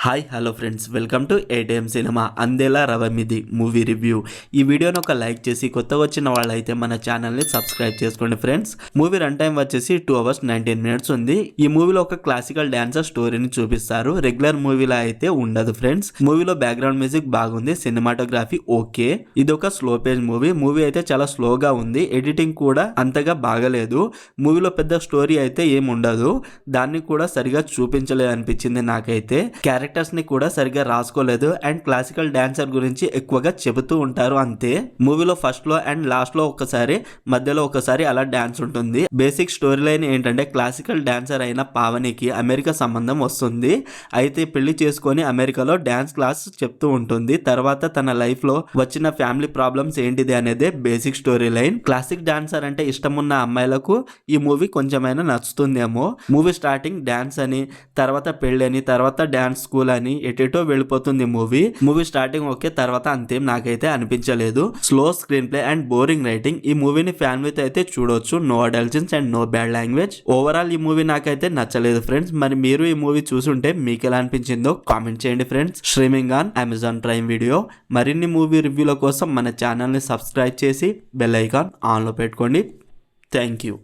Hi hello friends, welcome to ATM cinema అందేలా రవమిది movie review. ఈ వీడియోని ఒక లైక్ చేసి కొత్తగా వచ్చిన వాళ్ళైతే మన ఛానల్ని సబ్స్క్రైబ్ చేసుకోండి ఫ్రెండ్స్. మూవీ రన్ టైం వచ్చేసి 2 hours 19 minutes ఉంది. ఈ మూవీలో ఒక క్లాసికల్ డాన్సర్ స్టోరీని చూపిస్తారు. రెగ్యులర్ మూవీలో అయితే ఉండదు ఫ్రెండ్స్. మూవీలో బ్యాక్గ్రౌండ్ మ్యూజిక్ బాగుంది, సినిమాటోగ్రఫీ ఓకే. ఇది ఒక స్లో పేజ్ మూవీ. మూవీ అయితే చాలా స్లోగా ఉంది, ఎడిటింగ్ కూడా అంతగా బాగలేదు. మూవీలో పెద్ద స్టోరీ అయితే ఏం ఉండదు, దాన్ని కూడా సరిగా చూపించలేదు అనిపించింది నాకైతే. క్యారెక్టర్స్ ని కూడా సరిగా రాసుకోలేదు అండ్ క్లాసికల్ డాన్సర్ గురించి ఎక్కువగా చెబుతూ ఉంటారు అంతే. మూవీలో ఫస్ట్ లో అండ్ లాస్ట్ లో ఒకసారి, మధ్యలో ఒకసారి అలా డాన్స్ ఉంటుంది. బేసిక్ స్టోరీ లైన్ ఏంటంటే క్లాసికల్ డాన్సర్ అయిన పావనికి అమెరికా సంబంధం వస్తుంది. అయితే పెళ్లి చేసుకొని అమెరికాలో డాన్స్ క్లాస్ చెప్తూ ఉంటుంది. తర్వాత తన లైఫ్ లో వచ్చిన ఫ్యామిలీ ప్రాబ్లమ్స్ ఏంటిది అనేదే basic story line. Classic dancer అంటే ఇష్టం ఉన్న అమ్మాయిలకు ఈ మూవీ కొంచెమైనా నచ్చుతుందేమో. మూవీ స్టార్టింగ్ డాన్స్ అని, తర్వాత పెళ్లి అని, తర్వాత డాన్స్ స్కూల్ అని ఎటేటో వెళ్ళిపోతుంది మూవీ స్టార్టింగ్ ఓకే, తర్వాత అంతేం నాకైతే అనిపించలేదు. Slow screen play and boring writing. ఈ మూవీని ఫ్యామిలీతో అయితే చూడొచ్చు, నో అడల్షన్స్ and no bad language. Overall ఈ మూవీ నాకైతే నచ్చలేదు ఫ్రెండ్స్. మరి మీరు ఈ మూవీ చూసుంటే మీకు ఎలా అనిపించిందో కామెంట్ చేయండి friends. Streaming on Amazon prime video. మరిన్ని మూవీ రివ్యూల కోసం మన ఛానల్ని సబ్స్క్రైబ్ చేసి బెల్ ఐకాన్ ఆన్లో పెట్టుకోండి. Thank you.